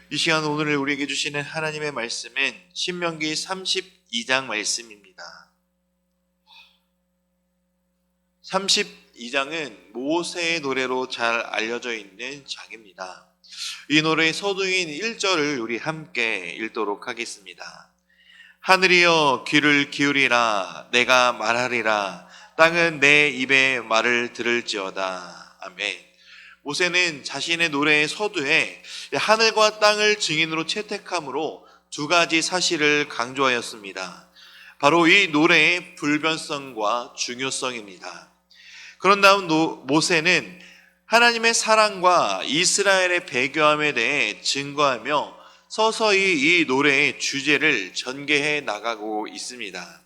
이 시간 오늘 우리에게 주시는 하나님의 말씀은 신명기 32장 말씀입니다. 32장은 모세의 노래로 잘 알려져 있는 장입니다. 이 노래의 서두인 1절을 우리 함께 읽도록 하겠습니다. 하늘이여 귀를 기울이라, 내가 말하리라, 땅은 내 입의 말을 들을지어다. 아멘. 모세는 자신의 노래의 서두에 하늘과 땅을 증인으로 채택함으로 두 가지 사실을 강조하였습니다. 바로 이 노래의 불변성과 중요성입니다. 그런 다음 모세는 하나님의 사랑과 이스라엘의 배교함에 대해 증거하며 서서히 이 노래의 주제를 전개해 나가고 있습니다.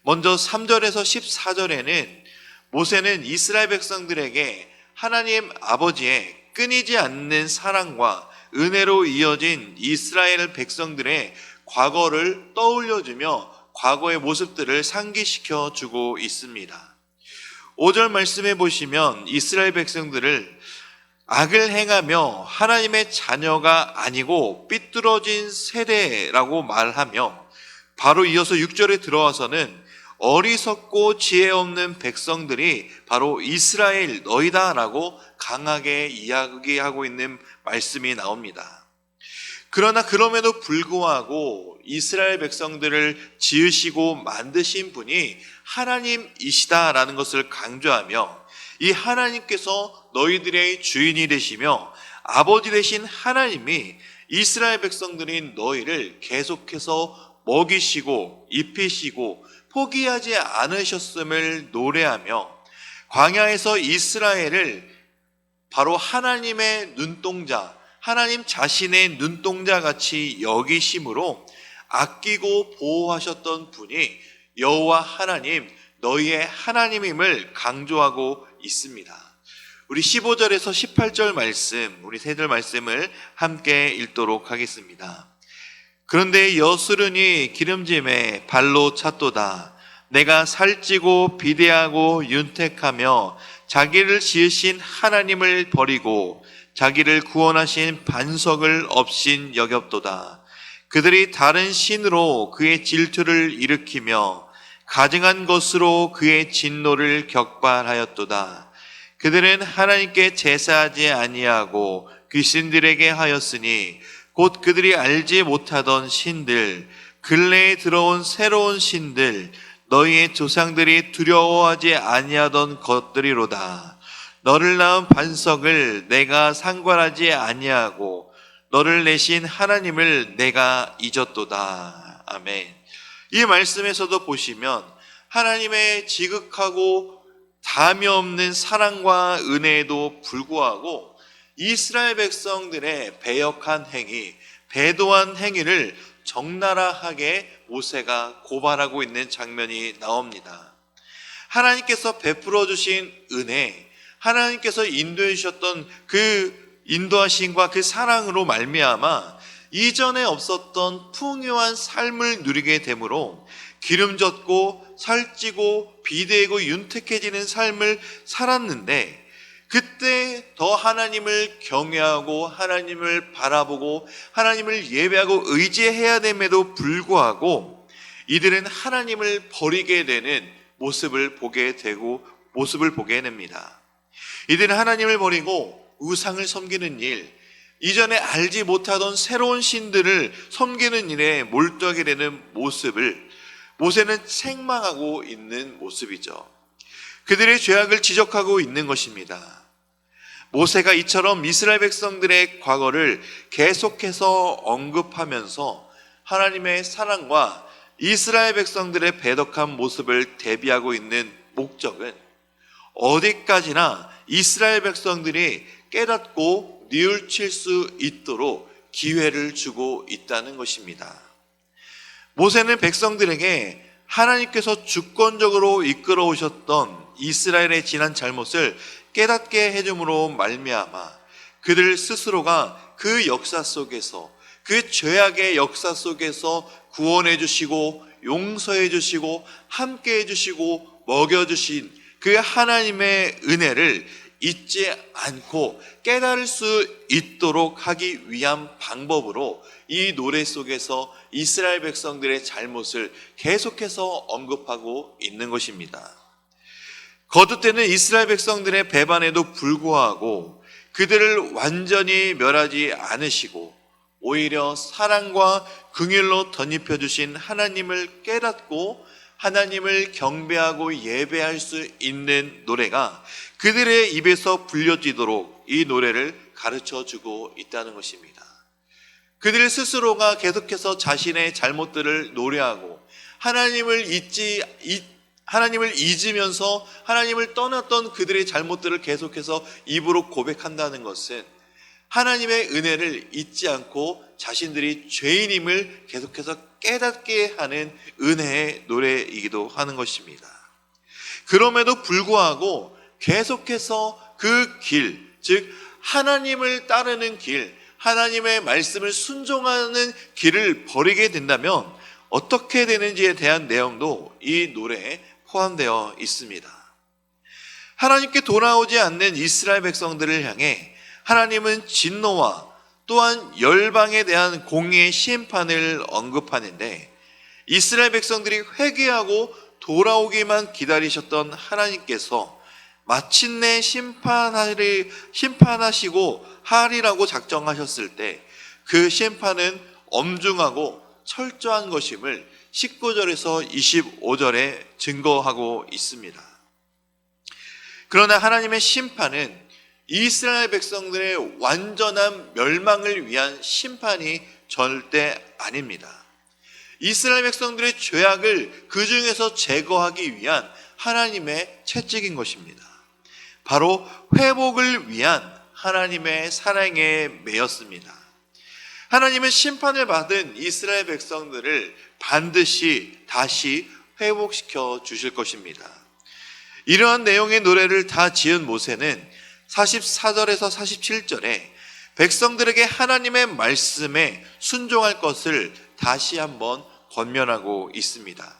먼저 3절에서 14절에는 모세는 이스라엘 백성들에게 하나님 아버지의 끊이지 않는 사랑과 은혜로 이어진 이스라엘 백성들의 과거를 떠올려주며 과거의 모습들을 상기시켜 주고 있습니다. 5절 말씀해 보시면 이스라엘 백성들을 악을 행하며 하나님의 자녀가 아니고 삐뚤어진 세대라고 말하며 바로 이어서 6절에 들어와서는 어리석고 지혜 없는 백성들이 바로 이스라엘 너희다라고 강하게 이야기하고 있는 말씀이 나옵니다. 그러나 그럼에도 불구하고 이스라엘 백성들을 지으시고 만드신 분이 하나님이시다라는 것을 강조하며 이 하나님께서 너희들의 주인이 되시며 아버지 되신 하나님이 이스라엘 백성들인 너희를 계속해서 먹이시고 입히시고 포기하지 않으셨음을 노래하며 광야에서 이스라엘을 바로 하나님의 눈동자, 하나님 자신의 눈동자 같이 여기심으로 아끼고 보호하셨던 분이 여호와 하나님, 너희의 하나님임을 강조하고 있습니다. 우리 15절에서 18절 말씀, 우리 세 절 말씀을 함께 읽도록 하겠습니다. 그런데 여스르니 기름짐에 발로 찼도다. 내가 살찌고 비대하고 윤택하며 자기를 지으신 하나님을 버리고 자기를 구원하신 반석을 없인 여겼도다. 그들이 다른 신으로 그의 질투를 일으키며 가증한 것으로 그의 진노를 격발하였도다. 그들은 하나님께 제사하지 아니하고 귀신들에게 하였으니 곧 그들이 알지 못하던 신들, 근래에 들어온 새로운 신들, 너희의 조상들이 두려워하지 아니하던 것들이로다. 너를 낳은 반석을 내가 상관하지 아니하고 너를 내신 하나님을 내가 잊었도다. 아멘. 이 말씀에서도 보시면 하나님의 지극하고 담이 없는 사랑과 은혜에도 불구하고 이스라엘 백성들의 배역한 행위, 배도한 행위를 적나라하게 모세가 고발하고 있는 장면이 나옵니다. 하나님께서 베풀어 주신 은혜, 하나님께서 인도해 주셨던 그 인도하심과 그 사랑으로 말미암아 이전에 없었던 풍요한 삶을 누리게 되므로 기름졌고 살찌고 비대하고 윤택해지는 삶을 살았는데 그때 더 하나님을 경외하고 하나님을 바라보고 하나님을 예배하고 의지해야 됨에도 불구하고 이들은 하나님을 버리게 되는 모습을 보게 됩니다. 이들은 하나님을 버리고 우상을 섬기는 일, 이전에 알지 못하던 새로운 신들을 섬기는 일에 몰두하게 되는 모습을 모세는 책망하고 있는 모습이죠. 그들의 죄악을 지적하고 있는 것입니다. 모세가 이처럼 이스라엘 백성들의 과거를 계속해서 언급하면서 하나님의 사랑과 이스라엘 백성들의 배덕한 모습을 대비하고 있는 목적은 어디까지나 이스라엘 백성들이 깨닫고 뉘우칠 수 있도록 기회를 주고 있다는 것입니다. 모세는 백성들에게 하나님께서 주권적으로 이끌어 오셨던 이스라엘의 지난 잘못을 깨닫게 해줌으로 말미암아 그들 스스로가 그 역사 속에서 그 죄악의 역사 속에서 구원해 주시고 용서해 주시고 함께 해 주시고 먹여 주신 그 하나님의 은혜를 잊지 않고 깨달을 수 있도록 하기 위한 방법으로 이 노래 속에서 이스라엘 백성들의 잘못을 계속해서 언급하고 있는 것입니다. 거듭되는 이스라엘 백성들의 배반에도 불구하고 그들을 완전히 멸하지 않으시고 오히려 사랑과 긍휼로 덧입혀 주신 하나님을 깨닫고 하나님을 경배하고 예배할 수 있는 노래가 그들의 입에서 불려지도록 이 노래를 가르쳐 주고 있다는 것입니다. 그들 스스로가 계속해서 자신의 잘못들을 노래하고 하나님을 잊으면서 하나님을 떠났던 그들의 잘못들을 계속해서 입으로 고백한다는 것은 하나님의 은혜를 잊지 않고 자신들이 죄인임을 계속해서 깨닫게 하는 은혜의 노래이기도 하는 것입니다. 그럼에도 불구하고 계속해서 그 길, 즉 하나님을 따르는 길, 하나님의 말씀을 순종하는 길을 버리게 된다면 어떻게 되는지에 대한 내용도 이 노래에 포함되어 있습니다. 하나님께 돌아오지 않는 이스라엘 백성들을 향해 하나님은 진노와 또한 열방에 대한 공의의 심판을 언급하는데 이스라엘 백성들이 회개하고 돌아오기만 기다리셨던 하나님께서 마침내 심판하시고 하리라고 작정하셨을 때 그 심판은 엄중하고 철저한 것임을 19절에서 25절에 증거하고 있습니다. 그러나 하나님의 심판은 이스라엘 백성들의 완전한 멸망을 위한 심판이 절대 아닙니다. 이스라엘 백성들의 죄악을 그 중에서 제거하기 위한 하나님의 채찍인 것입니다. 바로 회복을 위한 하나님의 사랑에 매였습니다. 하나님은 심판을 받은 이스라엘 백성들을 반드시 다시 회복시켜 주실 것입니다. 이러한 내용의 노래를 다 지은 모세는 44절에서 47절에 백성들에게 하나님의 말씀에 순종할 것을 다시 한번 권면하고 있습니다.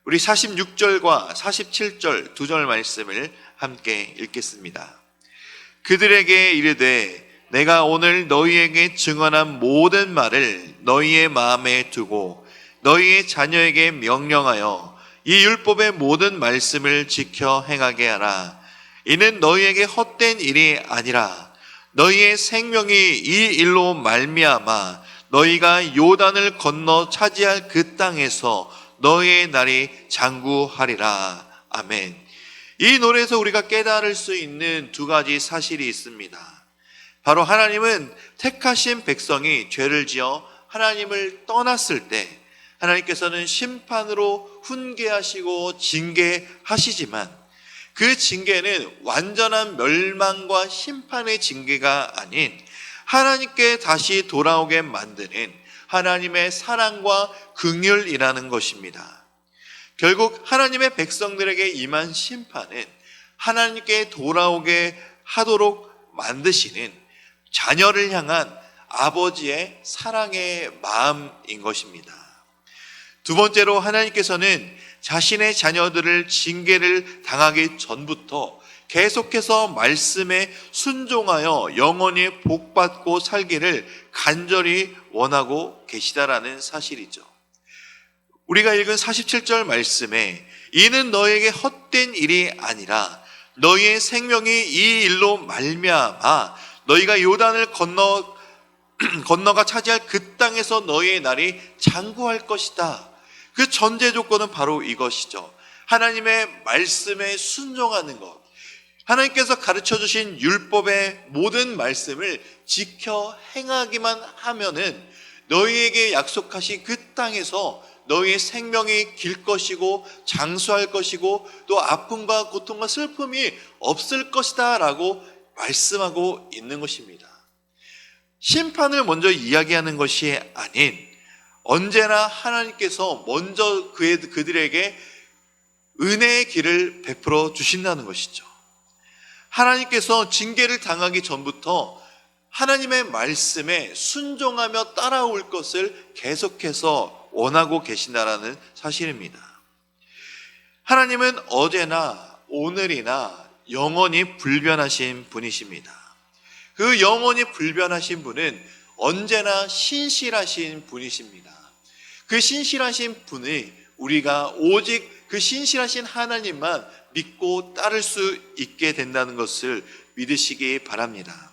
우리 46절과 47절 두 절 말씀을 함께 읽겠습니다. 그들에게 이르되 내가 오늘 너희에게 증언한 모든 말을 너희의 마음에 두고 너희의 자녀에게 명령하여 이 율법의 모든 말씀을 지켜 행하게 하라. 이는 너희에게 헛된 일이 아니라 너희의 생명이 이 일로 말미암아 너희가 요단을 건너 차지할 그 땅에서 너희의 날이 장구하리라. 아멘. 이 노래에서 우리가 깨달을 수 있는 두 가지 사실이 있습니다. 바로 하나님은 택하신 백성이 죄를 지어 하나님을 떠났을 때 하나님께서는 심판으로 훈계하시고 징계하시지만 그 징계는 완전한 멸망과 심판의 징계가 아닌 하나님께 다시 돌아오게 만드는 하나님의 사랑과 긍휼이라는 것입니다. 결국 하나님의 백성들에게 임한 심판은 하나님께 돌아오게 하도록 만드시는 자녀를 향한 아버지의 사랑의 마음인 것입니다. 두 번째로 하나님께서는 자신의 자녀들을 징계를 당하기 전부터 계속해서 말씀에 순종하여 영원히 복받고 살기를 간절히 원하고 계시다라는 사실이죠. 우리가 읽은 47절 말씀에 이는 너에게 헛된 일이 아니라 너희의 생명이 이 일로 말미암아 너희가 요단을 건너가 차지할 그 땅에서 너희의 날이 장구할 것이다. 그 전제 조건은 바로 이것이죠. 하나님의 말씀에 순종하는 것. 하나님께서 가르쳐 주신 율법의 모든 말씀을 지켜 행하기만 하면은 너희에게 약속하신 그 땅에서 너희의 생명이 길 것이고 장수할 것이고 또 아픔과 고통과 슬픔이 없을 것이다 라고 말씀하고 있는 것입니다. 심판을 먼저 이야기하는 것이 아닌 언제나 하나님께서 먼저 그들에게 은혜의 길을 베풀어 주신다는 것이죠. 하나님께서 징계를 당하기 전부터 하나님의 말씀에 순종하며 따라올 것을 계속해서 원하고 계신다라는 사실입니다. 하나님은 어제나 오늘이나 영원히 불변하신 분이십니다. 그 영원히 불변하신 분은 언제나 신실하신 분이십니다. 그 신실하신 분이 우리가 오직 그 신실하신 하나님만 믿고 따를 수 있게 된다는 것을 믿으시기 바랍니다.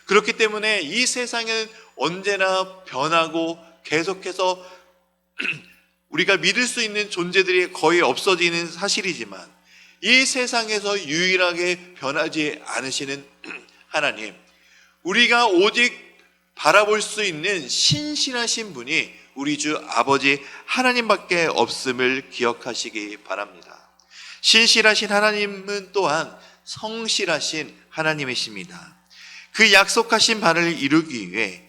그렇기 때문에 이 세상은 언제나 변하고 계속해서 우리가 믿을 수 있는 존재들이 거의 없어지는 사실이지만 이 세상에서 유일하게 변하지 않으시는 하나님, 우리가 오직 바라볼 수 있는 신실하신 분이 우리 주 아버지 하나님밖에 없음을 기억하시기 바랍니다. 신실하신 하나님은 또한 성실하신 하나님이십니다. 그 약속하신 바를 이루기 위해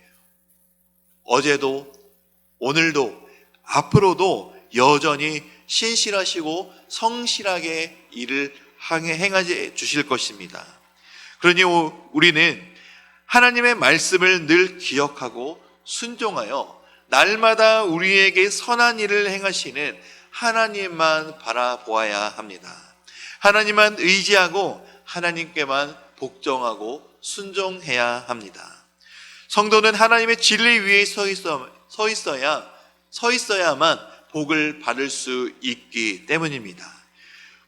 어제도 오늘도 앞으로도 여전히 신실하시고 성실하게 일을 행해 주실 것입니다. 그러니 우리는 하나님의 말씀을 늘 기억하고 순종하여 날마다 우리에게 선한 일을 행하시는 하나님만 바라보아야 합니다. 하나님만 의지하고 하나님께만 복종하고 순종해야 합니다. 성도는 하나님의 진리 위에 서 있어야만 복을 받을 수 있기 때문입니다.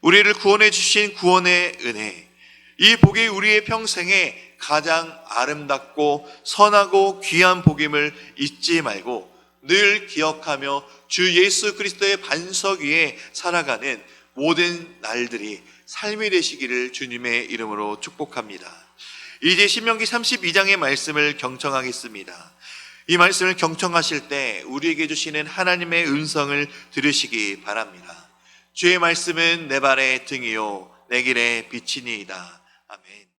우리를 구원해 주신 구원의 은혜, 이 복이 우리의 평생에 가장 아름답고 선하고 귀한 복임을 잊지 말고 늘 기억하며 주 예수 그리스도의 반석 위에 살아가는 모든 날들이 삶이 되시기를 주님의 이름으로 축복합니다. 이제 신명기 32장의 말씀을 경청하겠습니다. 이 말씀을 경청하실 때 우리에게 주시는 하나님의 음성을 들으시기 바랍니다. 주의 말씀은 내 발의 등이요 내 길의 빛이니이다. 아멘.